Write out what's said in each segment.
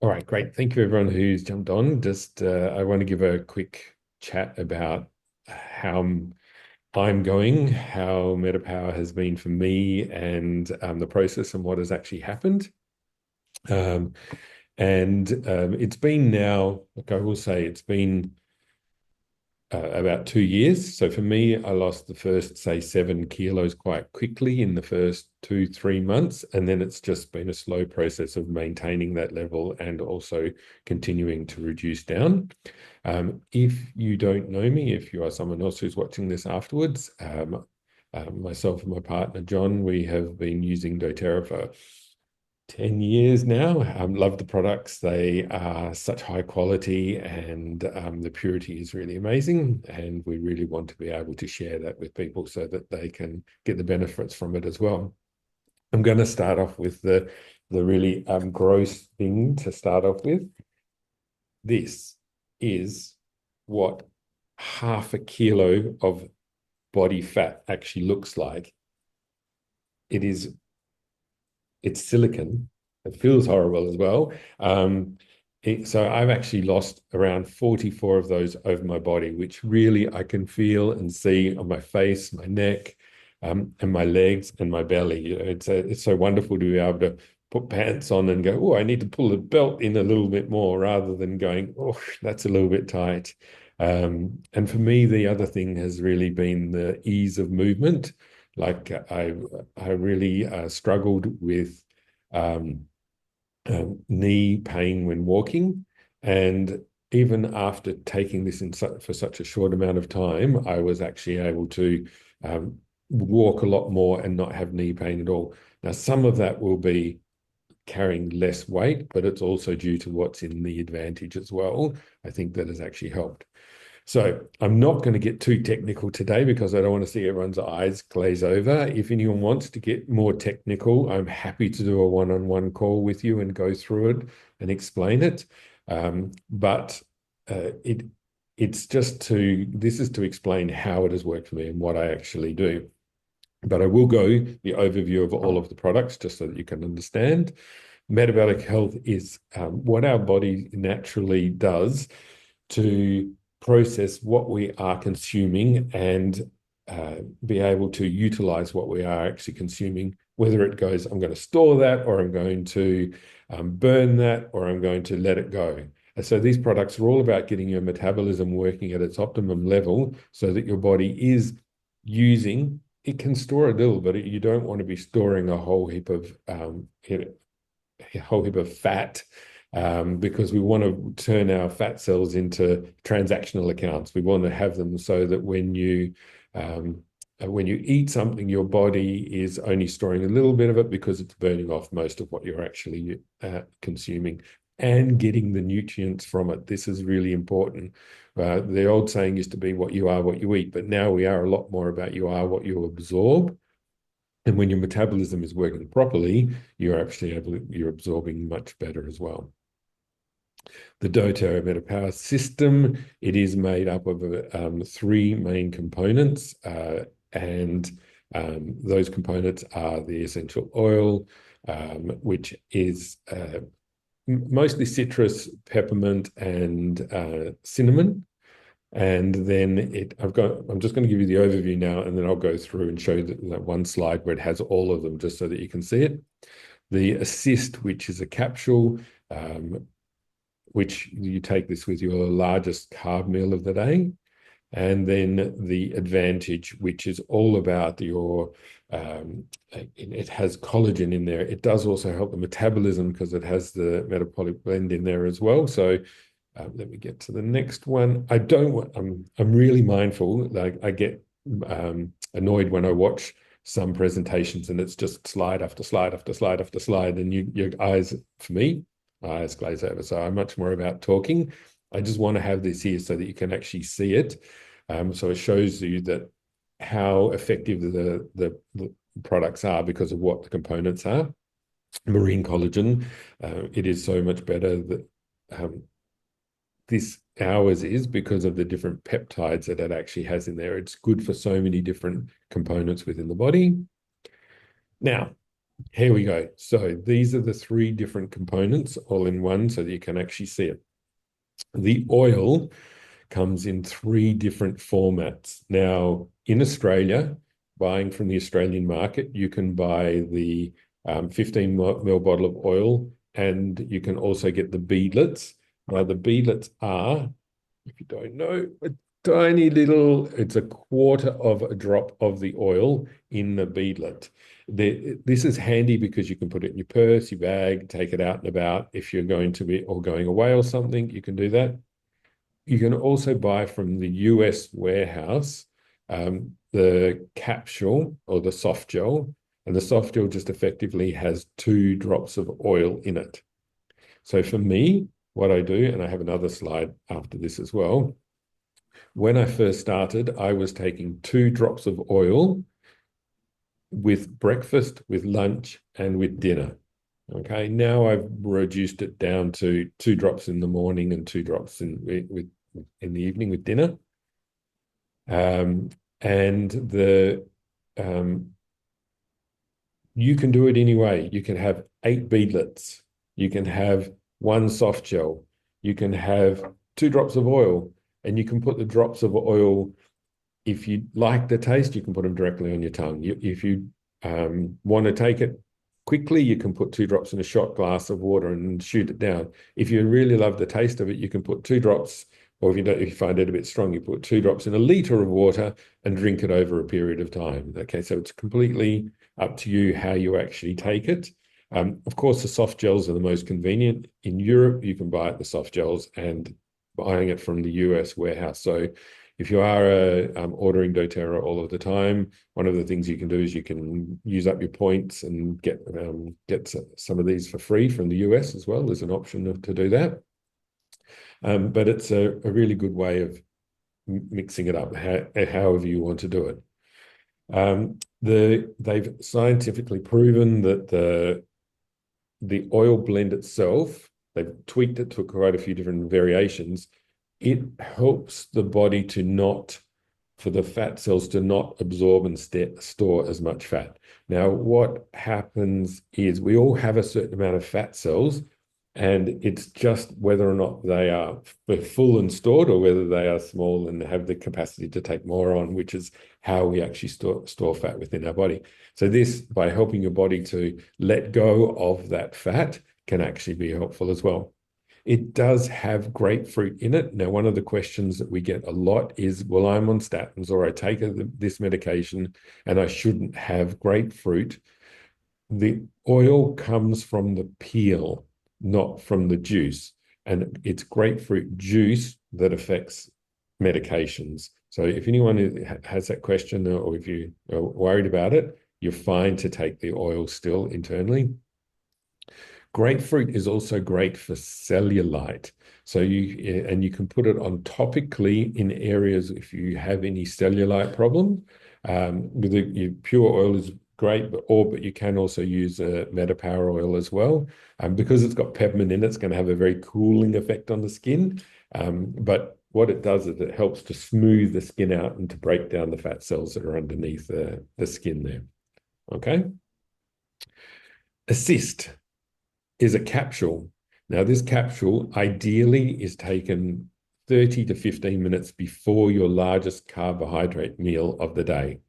All right, great. Thank you everyone who's jumped on. Just I want to give a quick chat about how I'm going, how MetaPWR has been for me, and the process and what has actually happened. Um, and it's been now, like I will say, it's been about 2 years. So for me, I lost the first, say, 7 kilos quite quickly in the first 2, 3 months. And then it's just been a slow process of maintaining that level and also continuing to reduce down. If you don't know me, if you are someone else who's watching this afterwards, myself and my partner, John, we have been using doTERRA for 10 years now. Love the products. They are such high quality and the purity is really amazing. And we really want to be able to share that with people so that they can get the benefits from it as well. I'm going to start off with the really gross thing to start off with. This is what half a kilo of body fat actually looks like. It is it's silicon. It feels horrible as well. So I've actually lost around 44 of those over my body, which really I can feel and see on my face, my neck, and my legs and my belly. It's so wonderful to be able to put pants on and go, oh, I need to pull the belt in a little bit more rather than going, oh, that's a little bit tight. And for me, the other thing has really been the ease of movement. Like I really struggled with um, knee pain when walking, and even after taking this for such a short amount of time, I was actually able to um, walk a lot more and not have knee pain at all. Now, some of that will be carrying less weight, but it's also due to what's in the advantage as well. I think that has actually helped. So I'm not going to get too technical today because I don't want to see everyone's eyes glaze over. If anyone wants to get more technical, I'm happy to do a one-on-one call with you and go through it and explain it. But it's just this is to explain how it has worked for me and what I actually do. But I will go the overview of all of the products just so that you can understand. Metabolic health is what our body naturally does to process what we are consuming and be able to utilize what we are actually consuming, whether it goes, I'm going to store that, or I'm going to burn that, or I'm going to let it go. And so these products are all about getting your metabolism working at its optimum level so that your body is using, it can store a little, but you don't want to be storing a whole heap of fat because we want to turn our fat cells into transactional accounts. We want to have them so that when you eat something, your body is only storing a little bit of it because it's burning off most of what you're actually consuming and getting the nutrients from it. This is really important. The old saying used to be what you are, what you eat, but now we are a lot more about you are what you absorb. And when your metabolism is working properly, you're absorbing much better as well. The dōTERRA MetaPWR system, it is made up of three main components, and those components are the essential oil, which is mostly citrus, peppermint, and cinnamon. And then I'm just going to give you the overview now, and then I'll go through and show that one slide where it has all of them just so that you can see it. The assist, which is a capsule, which you take this with your largest carb meal of the day. And then the advantage, which is all about it has collagen in there. It does also help the metabolism because it has the metabolic blend in there as well. So let me get to the next one. I'm really mindful. Like I get annoyed when I watch some presentations and it's just slide after slide after slide after slide, and your eyes, for me, my eyes glaze over. So I'm much more about talking. I just want to have this here so that you can actually see it. So it shows you that how effective the products are because of what the components are. Marine collagen, it is so much better that this ours is because of the different peptides that it actually has in there. It's good for so many different components within the body. Now, Here we go. So these are the three different components all in one so that you can actually see it. The oil comes in three different formats. Now, in Australia, buying from the Australian market, you can buy the 15 ml bottle of oil, and you can also get the beadlets. Now, the beadlets are, if you don't know, a tiny little, it's a quarter of a drop of the oil in the beadlet. This is handy because you can put it in your purse, your bag, take it out and about. If you're going to be or going away or something, you can do that. You can also buy from the US warehouse the capsule or the soft gel, and the soft gel just effectively has 2 drops of oil in it. So for me, what I do, and I have another slide after this as well, when I first started, I was taking 2 drops of oil with breakfast, with lunch, and with dinner. Okay, now I've reduced it down to 2 drops in the morning and 2 drops in the evening with dinner. And you can do it anyway. You can have 8 beadlets. You can have 1 soft gel. You can have 2 drops of oil, and you can put the drops of oil. If you like the taste, you can put them directly on your tongue. If you want to take it quickly, you can put 2 drops in a shot glass of water and shoot it down. If you really love the taste of it, you can put 2 drops, or if you don't, if you find it a bit strong, you put 2 drops in a liter of water and drink it over a period of time. Okay, so it's completely up to you how you actually take it. Of course, the soft gels are the most convenient. In Europe, you can buy the soft gels and buying it from the US warehouse. So if you are ordering doTERRA all of the time, one of the things you can do is you can use up your points and get some of these for free from the US as well. There's an option to do that. But it's a really good way of mixing it up, however you want to do it. They've scientifically proven that the oil blend itself, they've tweaked it to quite a few different variations. It helps the body to not, for the fat cells to not absorb and store as much fat. Now, what happens is we all have a certain amount of fat cells, and it's just whether or not they are full and stored or whether they are small and have the capacity to take more on, which is how we actually store fat within our body. So this, by helping your body to let go of that fat, can actually be helpful as well. It does have grapefruit in it. Now, one of the questions that we get a lot is, well, I'm on statins or I take this medication and I shouldn't have grapefruit. The oil comes from the peel, not from the juice. And it's grapefruit juice that affects medications. So if anyone has that question or if you are worried about it, you're fine to take the oil still internally. Grapefruit is also great for cellulite. So you can put it on topically in areas if you have any cellulite problem. With your pure oil is great, but you can also use a MetaPWR oil as well. Because it's got peppermint in it, it's going to have a very cooling effect on the skin. But what it does is it helps to smooth the skin out and to break down the fat cells that are underneath the skin there. Okay. Assist is a capsule. Now, this capsule ideally is taken 30 to 15 minutes before your largest carbohydrate meal of the day.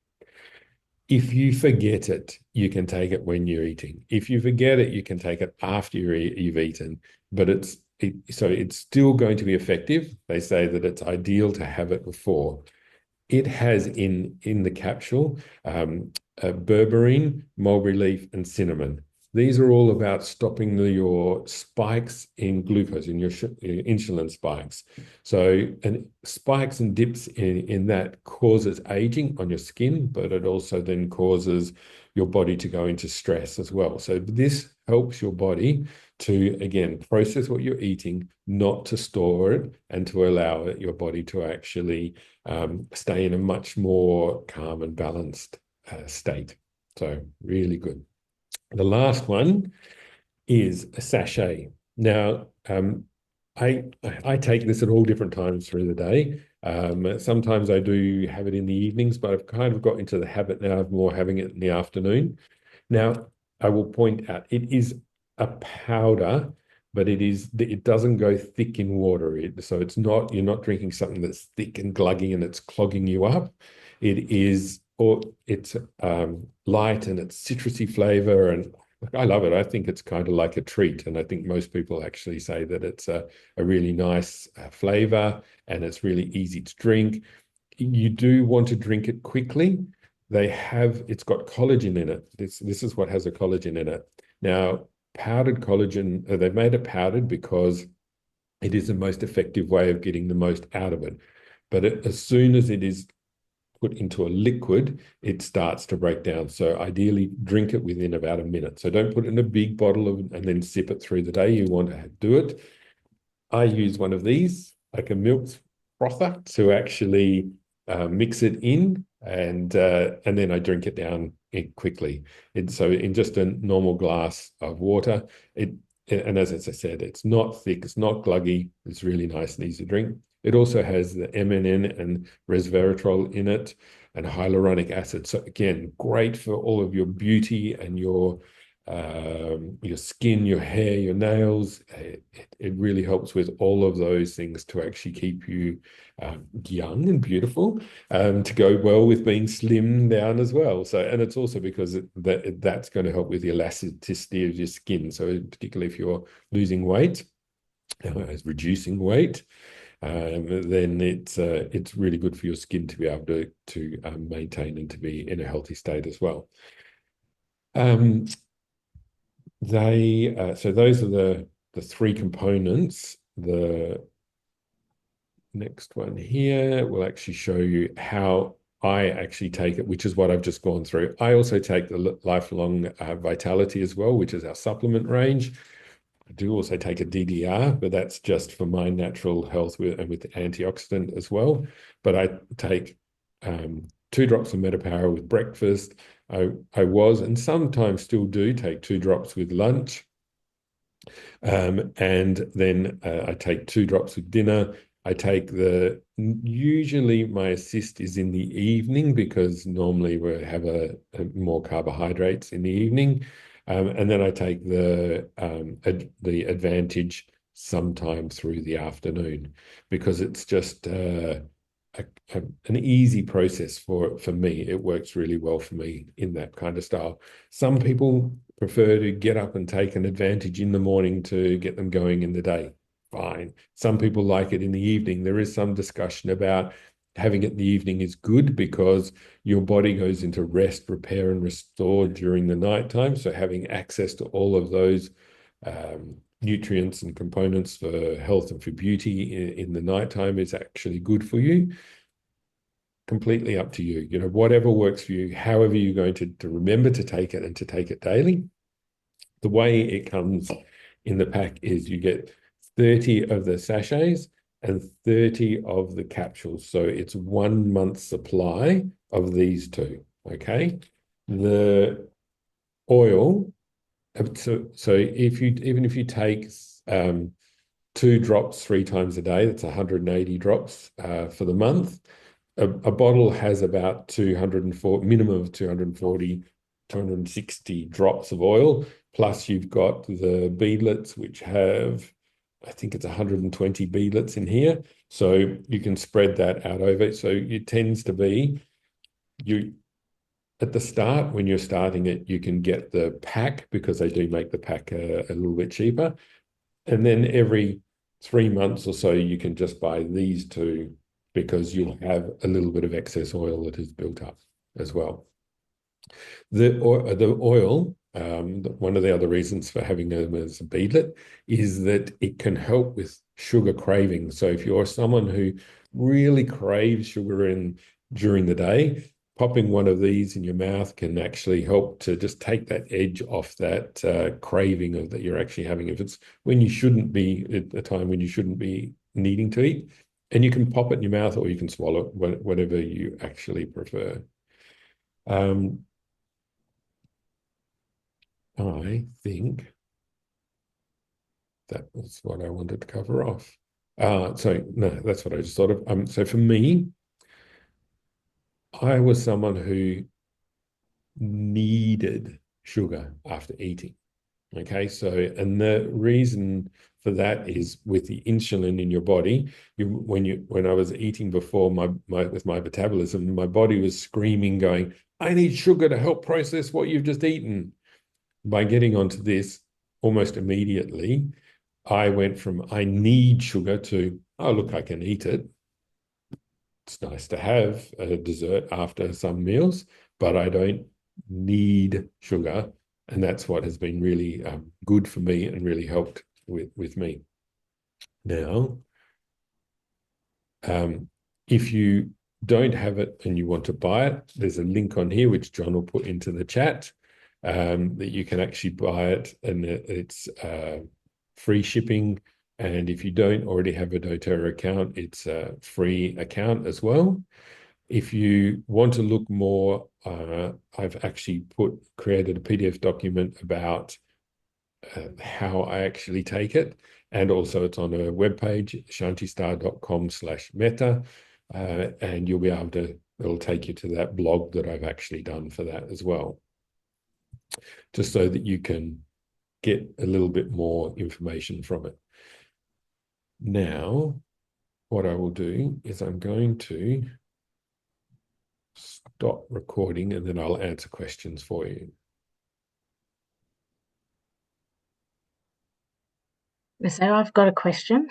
If you forget it, you can take it when you're eating. If you forget it, you can take it after you've eaten, but so it's still going to be effective. They say that it's ideal to have it before. It has in the capsule berberine, mulberry leaf, and cinnamon. These are all about stopping your spikes in glucose, in your insulin spikes. So, and spikes and dips in that causes aging on your skin, but it also then causes your body to go into stress as well. So this helps your body to, again, process what you're eating, not to store it, and to allow your body to actually stay in a much more calm and balanced state. So really good. The last one is a sachet. Now, I take this at all different times through the day. Sometimes I do have it in the evenings, but I've kind of got into the habit now of more having it in the afternoon. Now, I will point out it is a powder, but it doesn't go thick in water. So it's not, you're not drinking something that's thick and gluggy and it's clogging you up. It is, or it's light and it's citrusy flavor, and I love it. I think it's kind of like a treat, and I think most people actually say that it's a really nice flavor and it's really easy to drink. You do want to drink it quickly. It's got collagen in it. This is what has a collagen in it. Now, powdered collagen, they've made it powdered because it is the most effective way of getting the most out of it. But as soon as it is put into a liquid, it starts to break down. So ideally, drink it within about a minute. So don't put it in a big bottle and then sip it through the day. You want to do it. I use one of these, like a milk frother, to actually mix it in, and then I drink it down quickly. So in just a normal glass of water, and as I said, it's not thick, it's not gluggy, it's really nice and easy to drink. It also has the MNN and resveratrol in it and hyaluronic acid. So again, great for all of your beauty and your skin, your hair, your nails. It really helps with all of those things to actually keep you young and beautiful, to go well with being slimmed down as well. So, and it's also because that's going to help with the elasticity of your skin. So particularly if you're losing weight, reducing weight, then it's really good for your skin to be able to maintain and to be in a healthy state as well. So those are the three components. The next one here will actually show you how I actually take it, which is what I've just gone through. I also take the Lifelong Vitality as well, which is our supplement range. I do also take a DDR, but that's just for my natural health and with antioxidant as well. But I take 2 drops of MetaPWR with breakfast. I was and sometimes still do take 2 drops with lunch. And then I take 2 drops with dinner. Usually my assist is in the evening because normally we have a more carbohydrates in the evening. And then I take the advantage sometime through the afternoon because it's just an easy process for me. It works really well for me in that kind of style. Some people prefer to get up and take an advantage in the morning to get them going in the day. Fine. Some people like it in the evening. There is some discussion about having it in the evening is good because your body goes into rest, repair, and restore during the nighttime. So having access to all of those nutrients and components for health and for beauty in the nighttime is actually good for you. Completely up to you. Whatever works for you, however you're going to remember to take it and to take it daily. The way it comes in the pack is you get 30 of the sachets and 30 of the capsules. So it's 1 month's supply of these two. Okay. The oil. So even if you take 2 drops 3 times a day, that's 180 drops for the month. A bottle has about 240, minimum of 240, 260 drops of oil. Plus you've got the beadlets, which have, I think it's 120 beadlets in here. So you can spread that out over. So it tends to be, at the start, when you're starting it, you can get the pack because they do make the pack a little bit cheaper. And then every 3 months or so, you can just buy these two because you'll have a little bit of excess oil that is built up as well. The oil, one of the other reasons for having them as a beadlet is that it can help with sugar craving. So if you're someone who really craves sugar during the day, popping one of these in your mouth can actually help to just take that edge off that craving that you're actually having. If it's when you shouldn't be, at a time when you shouldn't be needing to eat, and you can pop it in your mouth or you can swallow it, whatever you actually prefer. I think that was what I wanted to cover off. So no, that's what I just thought of. So for me, I was someone who needed sugar after eating. Okay, so, and the reason for that is with the insulin in your body, when I was eating before with my metabolism, my body was screaming, going, I need sugar to help process what you've just eaten. By getting onto this almost immediately, I went from I need sugar to, oh, look, I can eat it. It's nice to have a dessert after some meals, but I don't need sugar. And that's what has been really good for me and really helped with me. Now, if you don't have it and you want to buy it, there's a link on here, which John will put into the chat, that you can actually buy it, and it's free shipping. And if you don't already have a dōTERRA account, it's a free account as well. If you want to look more, I've actually created a PDF document about how I actually take it. And also it's on a webpage, shantystar.com/meta. And you'll be able to, it'll take you to that blog that I've actually done for that as well. Just so that you can get a little bit more information from it. Now, what I will do is I'm going to stop recording and then I'll answer questions for you. So I've got a question.